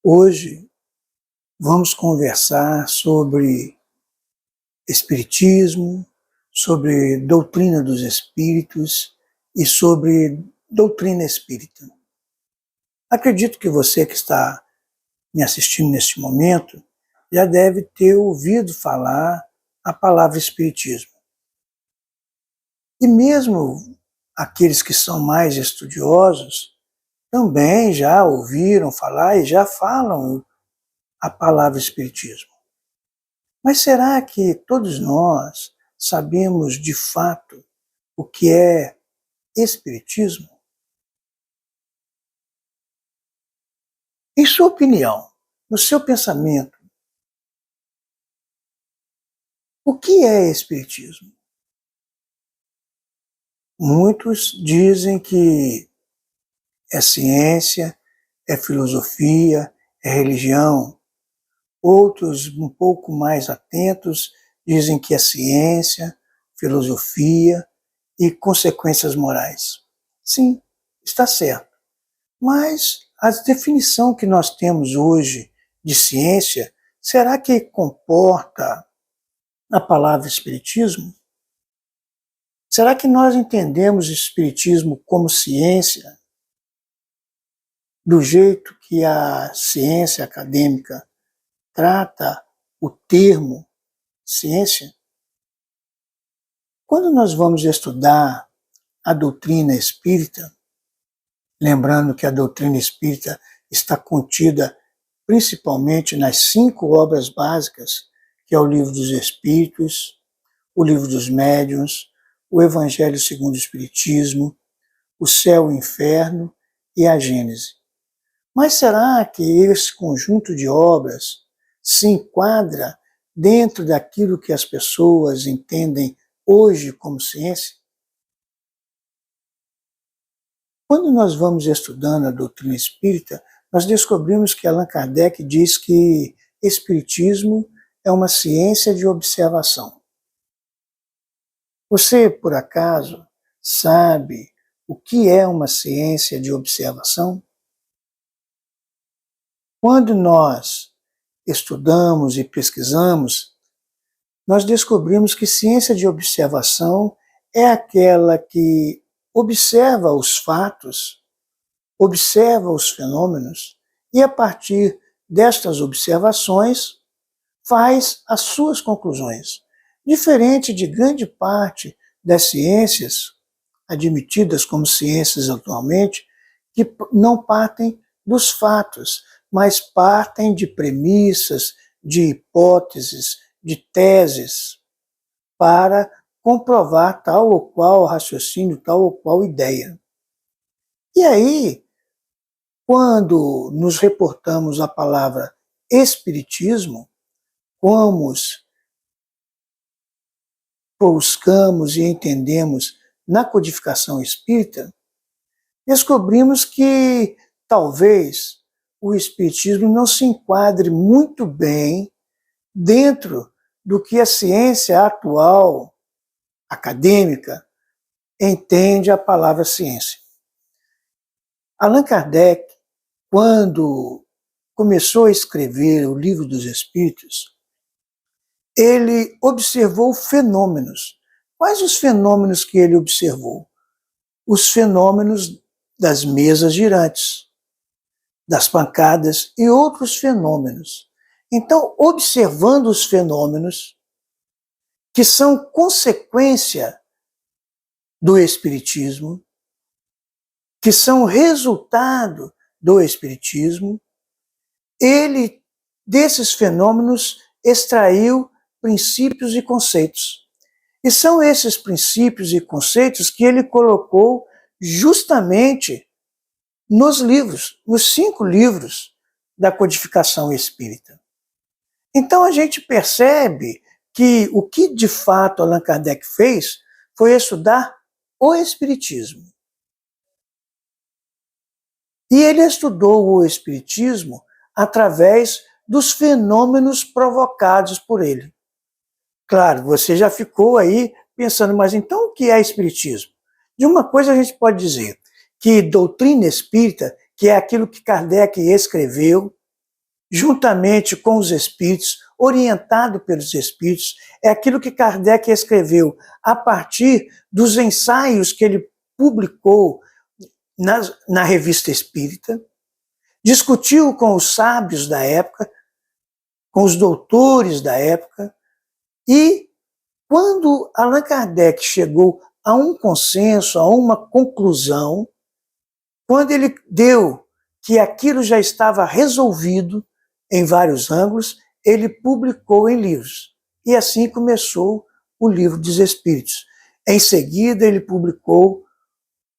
Hoje vamos conversar sobre espiritismo, sobre doutrina dos espíritos e sobre doutrina espírita. Acredito que você que está me assistindo neste momento já deve ter ouvido falar a palavra espiritismo. E mesmo aqueles que são mais estudiosos também já ouviram falar e já falam a palavra espiritismo. Mas será que todos nós sabemos de fato o que é espiritismo? Em sua opinião, no seu pensamento, o que é espiritismo? Muitos dizem que é ciência, é filosofia, é religião. Outros, um pouco mais atentos, dizem que é ciência, filosofia e consequências morais. Sim, está certo. Mas a definição que nós temos hoje de ciência, será que comporta a palavra espiritismo? Será que nós entendemos o espiritismo como ciência do jeito que a ciência acadêmica trata o termo ciência? Quando nós vamos estudar a doutrina espírita, lembrando que a doutrina espírita está contida principalmente nas 5 obras básicas, que é o Livro dos Espíritos, o Livro dos Médiuns, o Evangelho segundo o Espiritismo, o Céu e o Inferno e a Gênese. Mas será que esse conjunto de obras se enquadra dentro daquilo que as pessoas entendem hoje como ciência? Quando nós vamos estudando a doutrina espírita, nós descobrimos que Allan Kardec diz que espiritismo é uma ciência de observação. Você, por acaso, sabe o que é uma ciência de observação? Quando nós estudamos e pesquisamos, nós descobrimos que ciência de observação é aquela que observa os fatos, observa os fenômenos e, a partir destas observações, faz as suas conclusões. Diferente de grande parte das ciências admitidas como ciências atualmente, que não partem dos fatos, mas partem de premissas, de hipóteses, de teses, para comprovar tal ou qual raciocínio, tal ou qual ideia. E aí, quando nos reportamos à palavra espiritismo, como buscamos e entendemos na codificação espírita, descobrimos que talvez o espiritismo não se enquadre muito bem dentro do que a ciência atual, acadêmica, entende a palavra ciência. Allan Kardec, quando começou a escrever o Livro dos Espíritos, ele observou fenômenos. Quais os fenômenos que ele observou? Os fenômenos das mesas girantes, das pancadas e outros fenômenos. Então, observando os fenômenos que são consequência do espiritismo, que são resultado do espiritismo, ele, desses fenômenos, extraiu princípios e conceitos. E são esses princípios e conceitos que ele colocou justamente nos livros, nos 5 livros da codificação espírita. Então a gente percebe que o que de fato Allan Kardec fez foi estudar o espiritismo. E ele estudou o espiritismo através dos fenômenos provocados por ele. Claro, você já ficou aí pensando, mas então o que é espiritismo? De uma coisa a gente pode dizer, que doutrina espírita, que é aquilo que Kardec escreveu, juntamente com os espíritos, orientado pelos espíritos, é aquilo que Kardec escreveu a partir dos ensaios que ele publicou na Revista Espírita, discutiu com os sábios da época, com os doutores da época, e quando Allan Kardec chegou a um consenso, a uma conclusão, quando ele deu que aquilo já estava resolvido em vários ângulos, ele publicou em livros. E assim começou o Livro dos Espíritos. Em seguida, ele publicou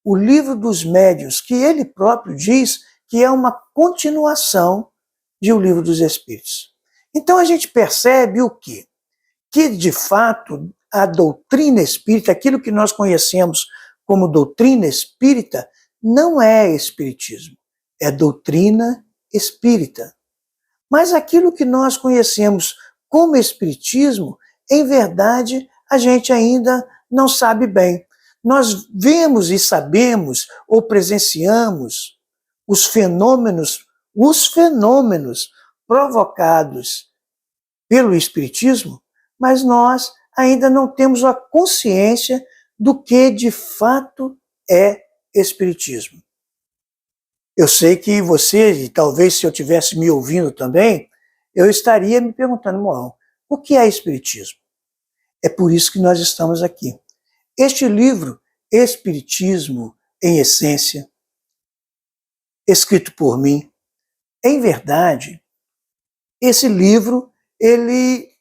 o Livro dos Médiuns, que ele próprio diz que é uma continuação de O Livro dos Espíritos. Então a gente percebe o quê? Que, de fato, a doutrina espírita, aquilo que nós conhecemos como doutrina espírita, não é espiritismo, é doutrina espírita. Mas aquilo que nós conhecemos como espiritismo, em verdade, a gente ainda não sabe bem. Nós vemos e sabemos ou presenciamos os fenômenos provocados pelo espiritismo, mas nós ainda não temos a consciência do que de fato é espiritismo. Eu sei que você, e talvez se eu estivesse me ouvindo também, eu estaria me perguntando, Moão, o que é espiritismo? É por isso que nós estamos aqui. Este livro, Espiritismo em Essência, escrito por mim, em verdade, esse livro, ele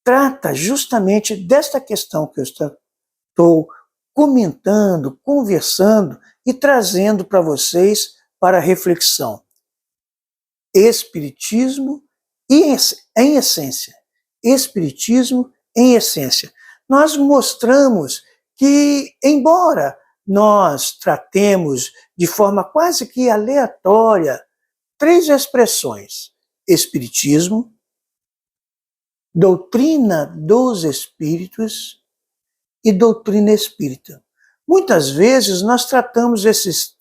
trata justamente desta questão que eu estou comentando, conversando e trazendo para vocês para reflexão. Espiritismo em essência. Espiritismo em essência. Nós mostramos que, embora nós tratemos de forma quase que aleatória 3 expressões: espiritismo, doutrina dos espíritos e doutrina espírita. Muitas vezes nós tratamos essas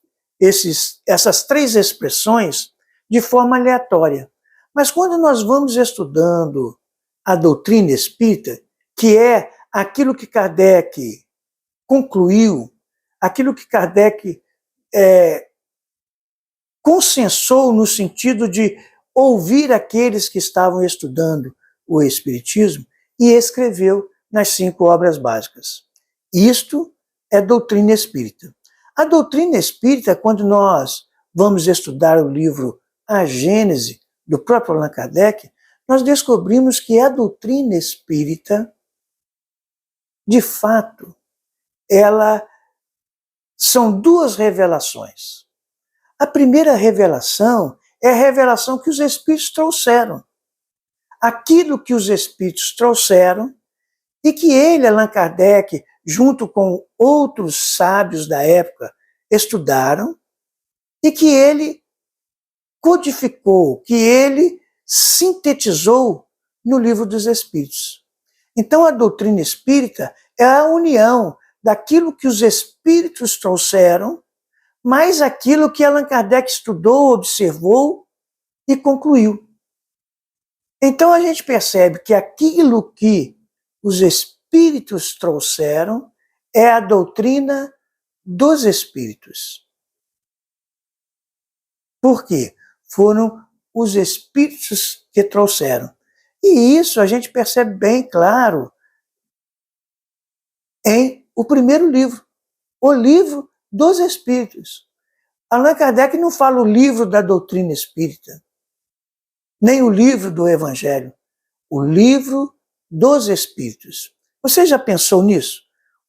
3 expressões de forma aleatória. Mas quando nós vamos estudando a doutrina espírita, que é aquilo que Kardec concluiu, aquilo que Kardec consensou no sentido de ouvir aqueles que estavam estudando o Espiritismo e escreveu nas 5 obras básicas. Isto é doutrina espírita. A doutrina espírita, quando nós vamos estudar o livro A Gênese, do próprio Allan Kardec, nós descobrimos que a doutrina espírita, de fato, ela são 2 revelações. A primeira revelação é a revelação que os Espíritos trouxeram. Aquilo que os Espíritos trouxeram e que ele, Allan Kardec, junto com outros sábios da época, estudaram e que ele codificou, que ele sintetizou no Livro dos Espíritos. Então a doutrina espírita é a união daquilo que os Espíritos trouxeram, mais aquilo que Allan Kardec estudou, observou e concluiu. Então a gente percebe que aquilo que os Espíritos trouxeram é a doutrina dos Espíritos. Por quê? Foram os Espíritos que trouxeram. E isso a gente percebe bem claro em o primeiro livro, o Livro dos Espíritos. Allan Kardec não fala o livro da doutrina espírita, nem o livro do Evangelho, o Livro dos Espíritos. Você já pensou nisso?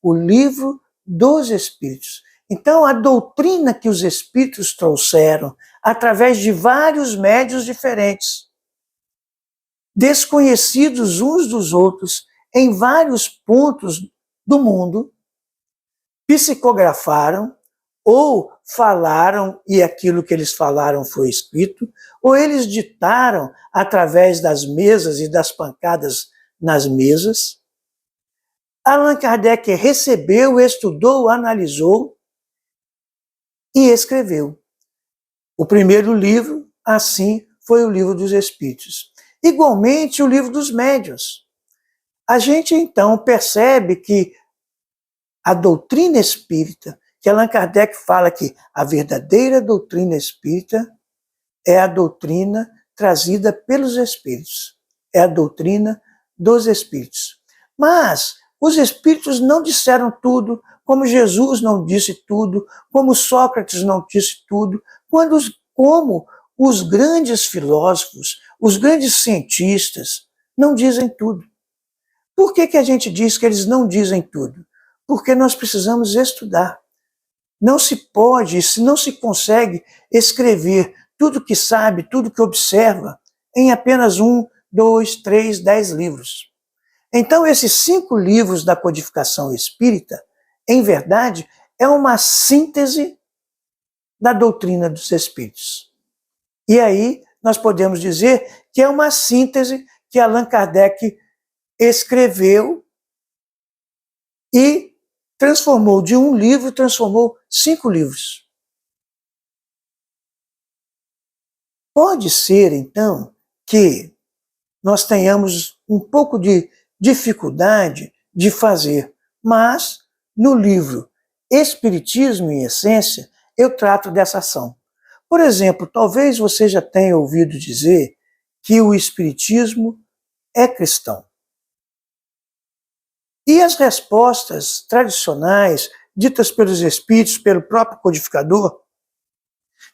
O Livro dos Espíritos. Então, a doutrina que os Espíritos trouxeram, através de vários médiuns diferentes, desconhecidos uns dos outros, em vários pontos do mundo, psicografaram, ou falaram e aquilo que eles falaram foi escrito, ou eles ditaram através das mesas e das pancadas nas mesas. Allan Kardec recebeu, estudou, analisou e escreveu. O primeiro livro, assim foi o Livro dos Espíritos. Igualmente, o Livro dos Médiuns. A gente, então, percebe que a doutrina espírita, que Allan Kardec fala que a verdadeira doutrina espírita é a doutrina trazida pelos Espíritos. É a doutrina dos Espíritos. Mas os Espíritos não disseram tudo, como Jesus não disse tudo, como Sócrates não disse tudo, como os grandes filósofos, os grandes cientistas não dizem tudo. Por que a gente diz que eles não dizem tudo? Porque nós precisamos estudar. Não se pode, se não se consegue escrever tudo que sabe, tudo que observa, em apenas 1, 2, 3, 10 livros. Então, esses 5 livros da codificação espírita, em verdade, é uma síntese da doutrina dos espíritos. E aí, nós podemos dizer que é uma síntese que Allan Kardec escreveu e transformou de um livro, transformou 5 livros. Pode ser, então, que nós tenhamos um pouco de dificuldade de fazer, mas no livro Espiritismo em Essência, eu trato dessa ação. Por exemplo, talvez você já tenha ouvido dizer que o Espiritismo é cristão. E as respostas tradicionais, ditas pelos Espíritos, pelo próprio codificador,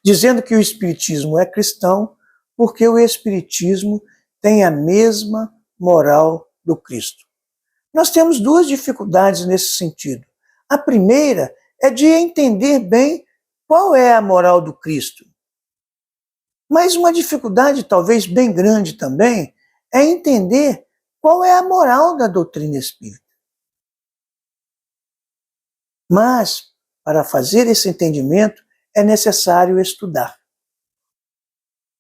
dizendo que o Espiritismo é cristão porque o Espiritismo tem a mesma moral do Cristo. Nós temos 2 dificuldades nesse sentido. A primeira é de entender bem qual é a moral do Cristo. Mas uma dificuldade talvez bem grande também é entender qual é a moral da doutrina espírita. Mas, para fazer esse entendimento, é necessário estudar.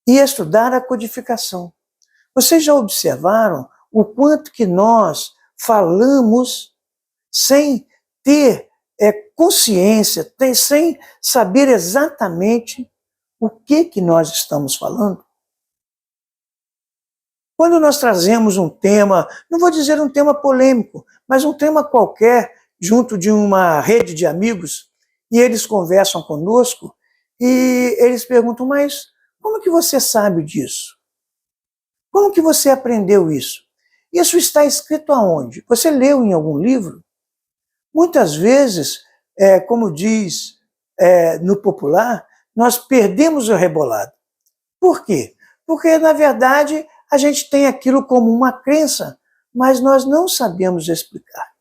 E estudar a codificação. Vocês já observaram o quanto que nós falamos sem ter consciência, sem saber exatamente o que nós estamos falando? Quando nós trazemos um tema, não vou dizer um tema polêmico, mas um tema qualquer, junto de uma rede de amigos, e eles conversam conosco, e eles perguntam, mas como que você sabe disso? Como que você aprendeu isso? Isso está escrito aonde? Você leu em algum livro? Muitas vezes, como diz no popular, nós perdemos o rebolado. Por quê? Porque, na verdade, a gente tem aquilo como uma crença, mas nós não sabemos explicar.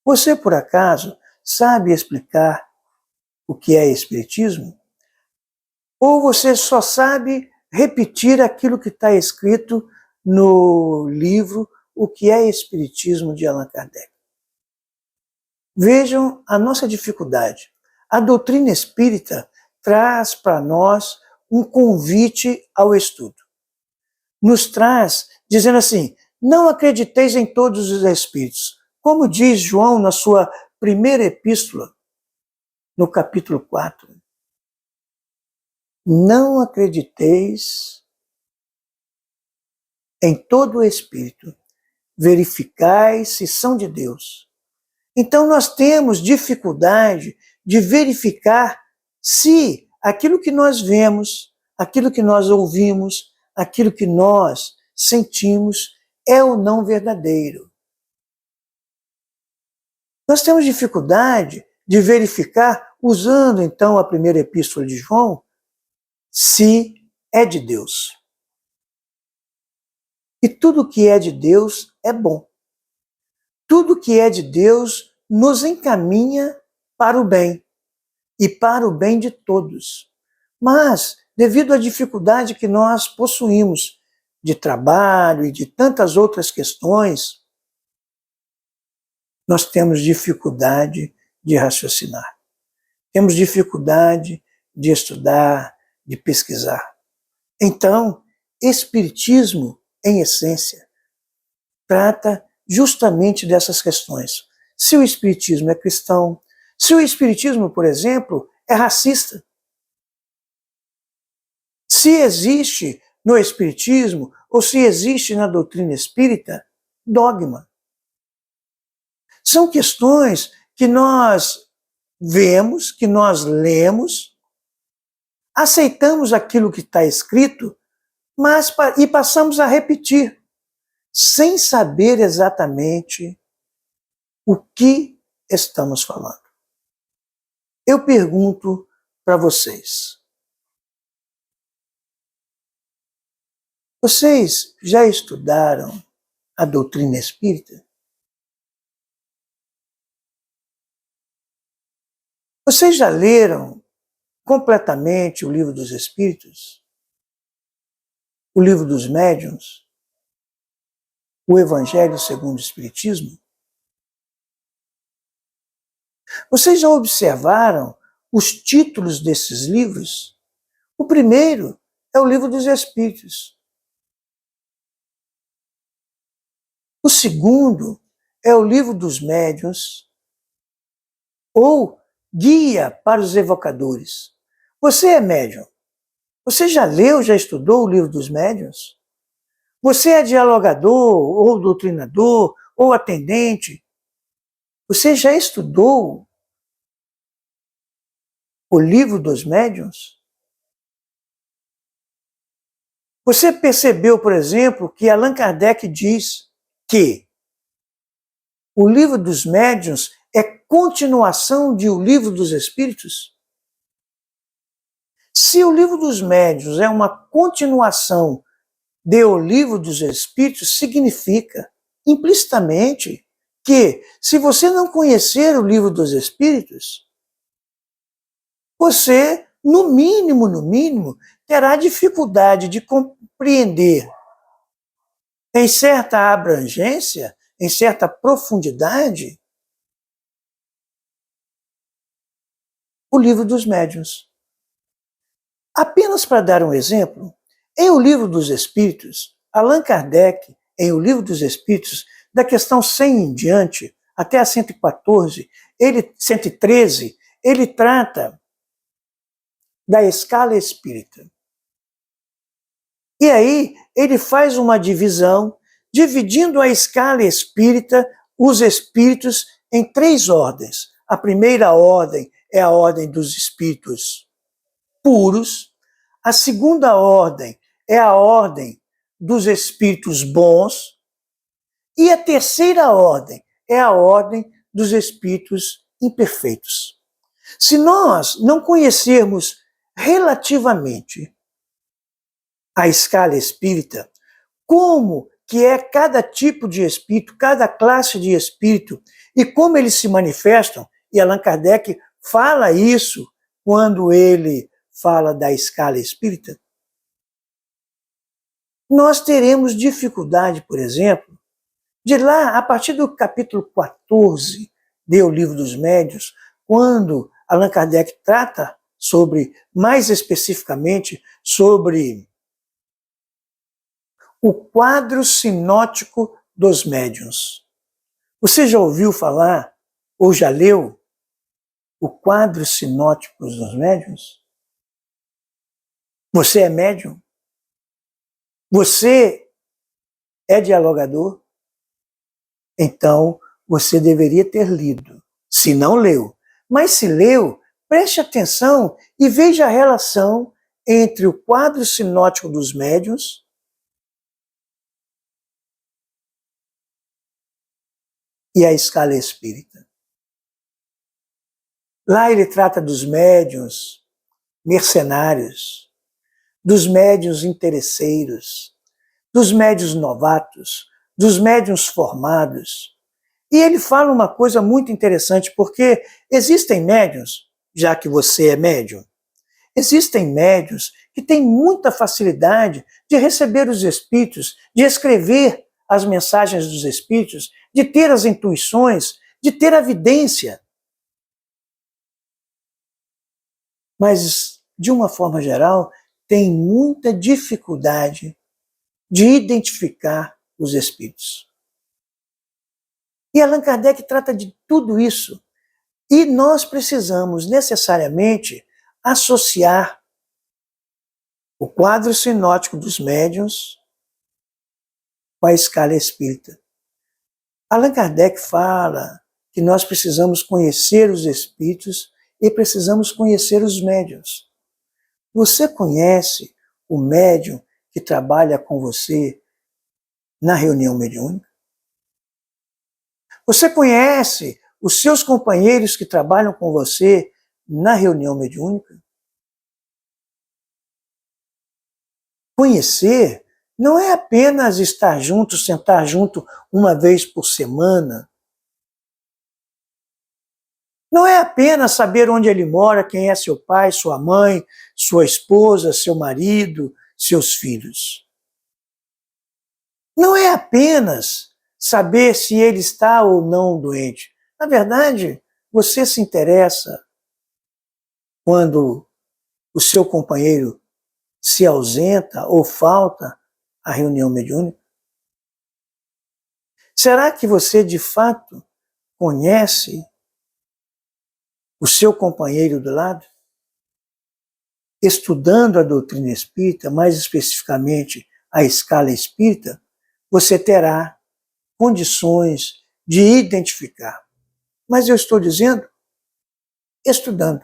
Você, por acaso, sabe explicar o que é espiritismo? Ou você só sabe repetir aquilo que está escrito no livro O que é Espiritismo, de Allan Kardec? Vejam a nossa dificuldade. A doutrina espírita traz para nós um convite ao estudo. Nos traz dizendo assim, não acrediteis em todos os espíritos. Como diz João na sua primeira epístola, no capítulo 4. Não acrediteis em todo o espírito. Verificai se são de Deus. Então nós temos dificuldade de verificar se aquilo que nós vemos, aquilo que nós ouvimos, aquilo que nós sentimos é ou não verdadeiro. Nós temos dificuldade de verificar, usando então a primeira epístola de João, se é de Deus. E tudo que é de Deus é bom. Tudo que é de Deus nos encaminha para o bem e para o bem de todos. Mas, devido à dificuldade que nós possuímos de trabalho e de tantas outras questões, nós temos dificuldade de raciocinar. Temos dificuldade de estudar, de pesquisar. Então, Espiritismo, em essência, trata justamente dessas questões. Se o Espiritismo é cristão, se o Espiritismo, por exemplo, é racista. se existe no Espiritismo ou se existe na doutrina espírita dogma. São questões que nós vemos, que nós lemos, aceitamos aquilo que está escrito, e passamos a repetir, sem saber exatamente o que estamos falando. Eu pergunto para vocês: vocês já estudaram a doutrina espírita? Vocês já leram completamente o Livro dos Espíritos? O Livro dos Médiuns? O Evangelho segundo o Espiritismo? Vocês já observaram os títulos desses livros? O primeiro é o Livro dos Espíritos. O segundo é o Livro dos Médiuns, ou Guia para os Evocadores. Você é médium? Você já leu, já estudou o Livro dos Médiuns? Você é dialogador, ou doutrinador, ou atendente? Você já estudou o Livro dos Médiuns? Você percebeu, por exemplo, que Allan Kardec diz que o Livro dos Médiuns é continuação de O Livro dos Espíritos? Se o Livro dos Médiuns é uma continuação de O Livro dos Espíritos, significa implicitamente que, se você não conhecer o Livro dos Espíritos, você, no mínimo, terá dificuldade de compreender em certa abrangência, em certa profundidade, o Livro dos Médiuns. Apenas para dar um exemplo, em O Livro dos Espíritos, Allan Kardec, em O Livro dos Espíritos, da questão 100 em diante, até a 114, 113, ele trata da escala espírita. E aí ele faz uma divisão, dividindo a escala espírita, os espíritos, em 3 ordens. A primeira ordem é a ordem dos espíritos puros, a segunda ordem é a ordem dos espíritos bons, e a terceira ordem é a ordem dos espíritos imperfeitos. Se nós não conhecermos relativamente a escala espírita, como que é cada tipo de espírito, cada classe de espírito, e como eles se manifestam, e Allan Kardec fala isso quando ele fala da escala espírita, nós teremos dificuldade, por exemplo, de lá, a partir do capítulo 14 de O Livro dos Médiuns, quando Allan Kardec trata sobre, mais especificamente, sobre o quadro sinótico dos médiuns. Você já ouviu falar, ou já leu, o quadro sinótico dos médiuns? Você é médium? Você é dialogador? Então, você deveria ter lido, se não leu. Mas se leu, preste atenção e veja a relação entre o quadro sinótico dos médiuns e a escala espírita. Lá ele trata dos médiuns mercenários, dos médiuns interesseiros, dos médiuns novatos, dos médiuns formados. E ele fala uma coisa muito interessante, porque existem médiuns, já que você é médium, existem médiuns que têm muita facilidade de receber os espíritos, de escrever as mensagens dos espíritos, de ter as intuições, de ter a vidência. Mas, de uma forma geral, tem muita dificuldade de identificar os espíritos. E Allan Kardec trata de tudo isso. E nós precisamos necessariamente associar o quadro sinótico dos médiuns com a escala espírita. Allan Kardec fala que nós precisamos conhecer os espíritos e precisamos conhecer os médiuns. Você conhece o médium que trabalha com você na reunião mediúnica? Você conhece os seus companheiros que trabalham com você na reunião mediúnica? Conhecer não é apenas estar junto, sentar junto uma vez por semana. Não é apenas saber onde ele mora, quem é seu pai, sua mãe, sua esposa, seu marido, seus filhos. Não é apenas saber se ele está ou não doente. Na verdade, você se interessa quando o seu companheiro se ausenta ou falta à reunião mediúnica? Será que você de fato conhece o seu companheiro do lado? Estudando a doutrina espírita, mais especificamente a escala espírita, você terá condições de identificar. Mas eu estou dizendo, estudando.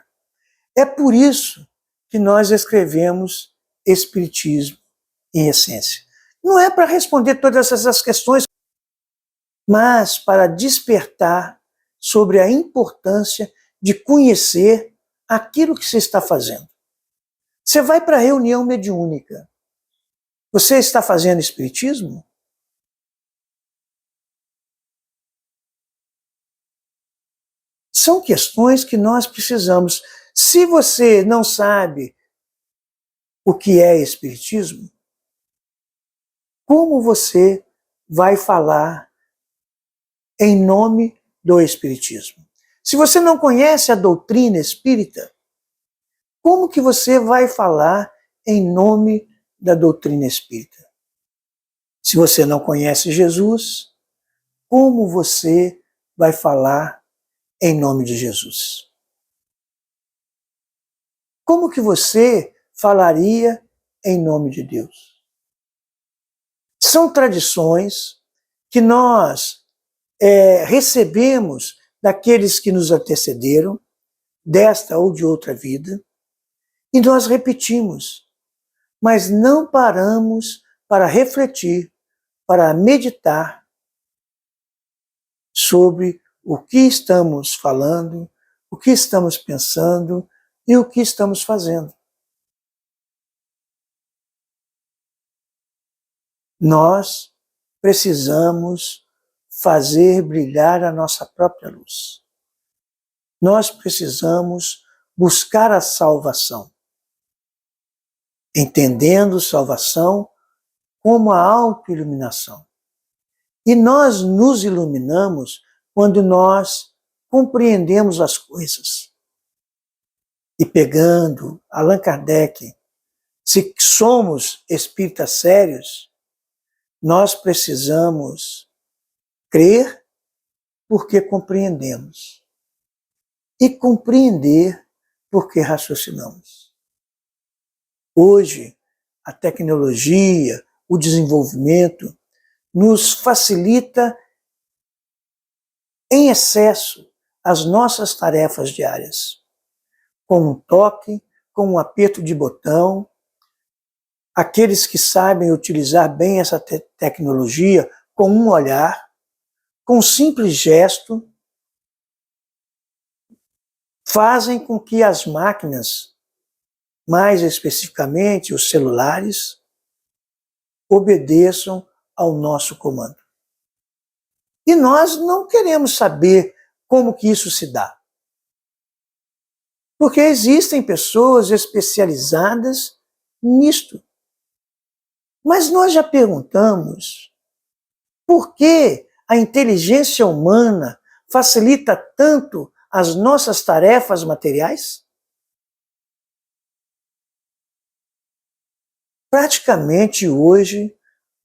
É por isso que nós escrevemos Espiritismo em Essência. Não é para responder todas essas questões, mas para despertar sobre a importância de conhecer aquilo que você está fazendo. Você vai para a reunião mediúnica. Você está fazendo espiritismo? São questões que nós precisamos. Se você não sabe o que é espiritismo, como você vai falar em nome do espiritismo? Se você não conhece a doutrina espírita, como que você vai falar em nome da doutrina espírita? Se você não conhece Jesus, como você vai falar em nome de Jesus? Como que você falaria em nome de Deus? São tradições que nós recebemos daqueles que nos antecederam, desta ou de outra vida, e nós repetimos, mas não paramos para refletir, para meditar sobre o que estamos falando, o que estamos pensando e o que estamos fazendo. Nós precisamos fazer brilhar a nossa própria luz. Nós precisamos buscar a salvação, entendendo salvação como a autoiluminação. E nós nos iluminamos quando nós compreendemos as coisas. E pegando Allan Kardec, se somos espíritas sérios, nós precisamos crer porque compreendemos. E compreender porque raciocinamos. Hoje, a tecnologia, o desenvolvimento, nos facilita em excesso as nossas tarefas diárias. Com um toque, com um aperto de botão, aqueles que sabem utilizar bem essa tecnologia, com um olhar, com um simples gesto, fazem com que as máquinas, mais especificamente os celulares, obedeçam ao nosso comando. E nós não queremos saber como que isso se dá. Porque existem pessoas especializadas nisto. Mas nós já perguntamos por que a inteligência humana facilita tanto as nossas tarefas materiais? Praticamente hoje,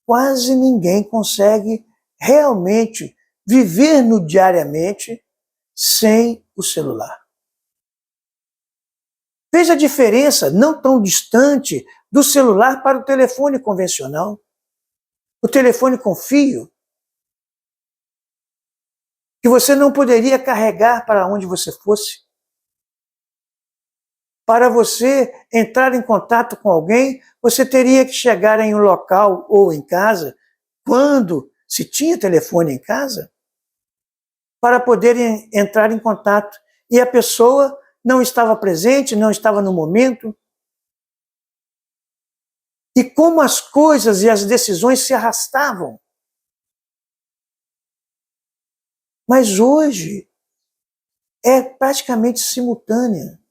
quase ninguém consegue realmente viver no diariamente sem o celular. Veja a diferença, não tão distante, do celular para o telefone convencional. O telefone com fio, que você não poderia carregar para onde você fosse. Para você entrar em contato com alguém, você teria que chegar em um local ou em casa, quando se tinha telefone em casa, para poder entrar em contato. E a pessoa não estava presente, não estava no momento. E como as coisas e as decisões se arrastavam. Mas hoje é praticamente simultânea.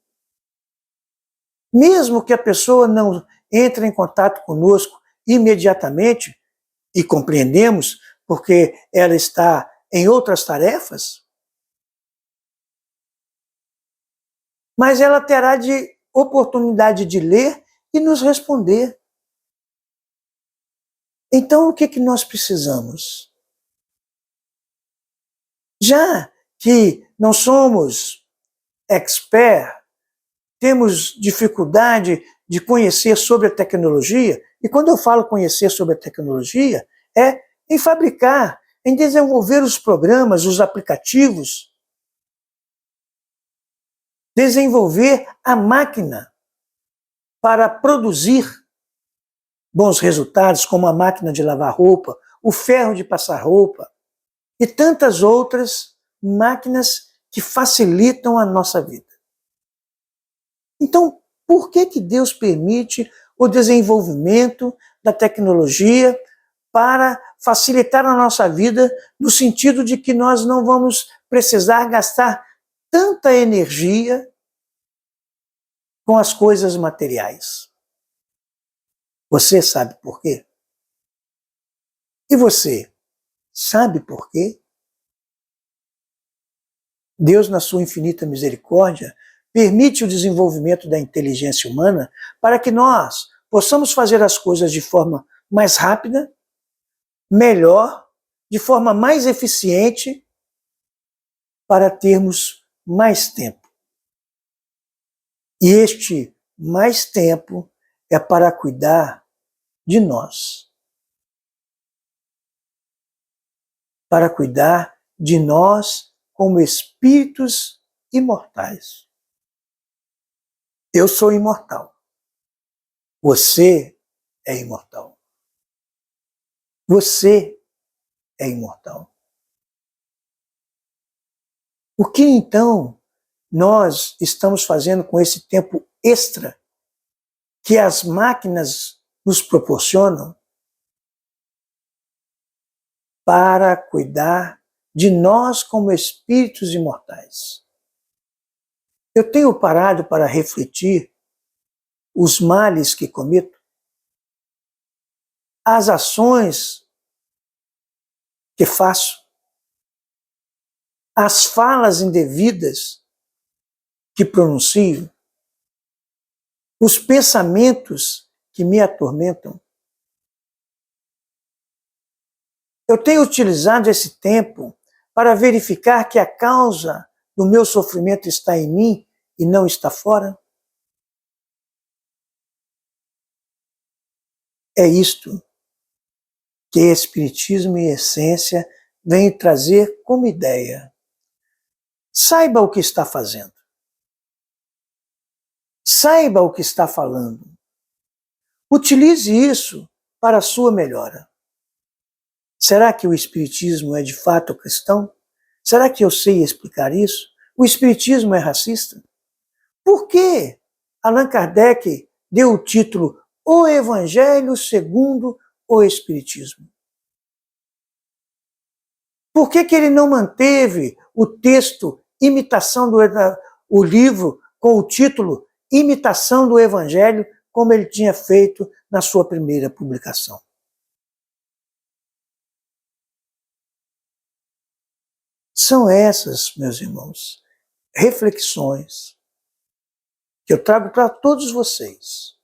Mesmo que a pessoa não entre em contato conosco imediatamente, e compreendemos, porque ela está em outras tarefas, mas ela terá de oportunidade de ler e nos responder. Então, o que nós precisamos? Já que não somos expert, temos dificuldade de conhecer sobre a tecnologia, e quando eu falo conhecer sobre a tecnologia, é em fabricar, em desenvolver os programas, os aplicativos, desenvolver a máquina para produzir bons resultados, como a máquina de lavar roupa, o ferro de passar roupa e tantas outras máquinas que facilitam a nossa vida. Então, por que Deus permite o desenvolvimento da tecnologia para facilitar a nossa vida, no sentido de que nós não vamos precisar gastar tanta energia com as coisas materiais? Você sabe por quê? E você sabe por quê? Deus, na sua infinita misericórdia, permite o desenvolvimento da inteligência humana para que nós possamos fazer as coisas de forma mais rápida, melhor, de forma mais eficiente, para termos mais tempo. E este mais tempo é para cuidar de nós. Para cuidar de nós como espíritos imortais. Eu sou imortal. Você é imortal. Você é imortal. O que então nós estamos fazendo com esse tempo extra que as máquinas nos proporcionam para cuidar de nós como espíritos imortais? Eu tenho parado para refletir os males que cometo, as ações que faço, as falas indevidas que pronuncio, os pensamentos que me atormentam. Eu tenho utilizado esse tempo para verificar que a causa do meu sofrimento está em mim e não está fora? É isto que Espiritismo e Essência vem trazer como ideia. Saiba o que está fazendo. Saiba o que está falando. Utilize isso para a sua melhora. Será que o Espiritismo é de fato cristão? Será que eu sei explicar isso? O Espiritismo é racista? Por que Allan Kardec deu o título O Evangelho segundo o Espiritismo? Por que ele não manteve o texto o livro com o título Imitação do Evangelho, como ele tinha feito na sua primeira publicação? São essas, meus irmãos, reflexões que eu trago para todos vocês.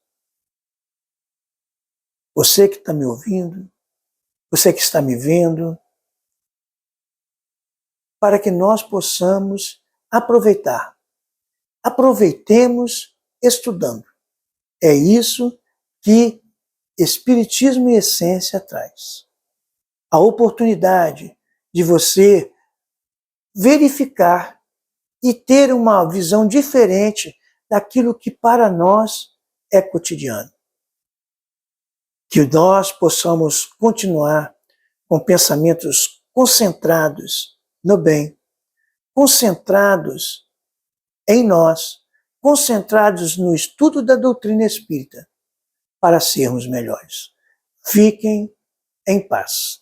Você que está me ouvindo, você que está me vendo, para que nós possamos aproveitar. Aproveitemos estudando. É isso que Espiritismo e Essência traz. A oportunidade de você verificar e ter uma visão diferente daquilo que para nós é cotidiano. Que nós possamos continuar com pensamentos concentrados no bem, concentrados em nós, concentrados no estudo da doutrina espírita, para sermos melhores. Fiquem em paz.